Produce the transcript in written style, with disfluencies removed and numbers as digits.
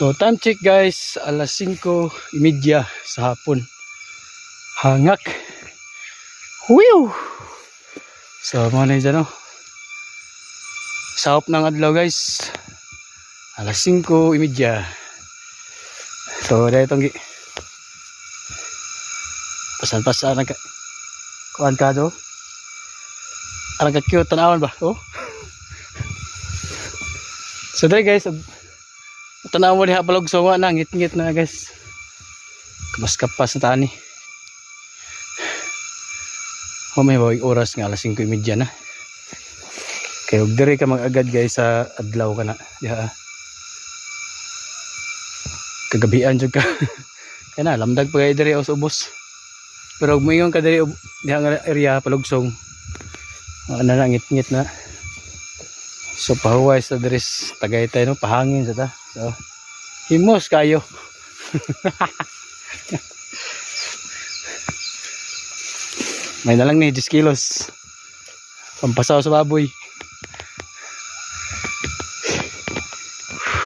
So time check guys, alas 5:30 sa hapon. Hangak. Whew! So mga na dyan, sahop ng adlaw guys. Alas 5:30. So dahil itong pasan-pasan ang kuhan ka do. Arang ka cute tanawan ba? Oh. So dahil guys, tanaw mo diha palog so na ngit-ngit na guys. Kapas-kapas na tani. May oras nga alas 5:30 na. Kaya og diri ka mag-agad guys sa adlaw kana. Diha. Kagabian jud ka. Kaya na lamdag pa kay diri sa ubos. Pero og moingon ka diri diha nga area palugsong. Ano na ngit-ngit na. So pahuway sa dres Tagaytay no, pahangin sa ta. So himos kayo. May na lang ni 10 kilos. Pampasaw sa baboy.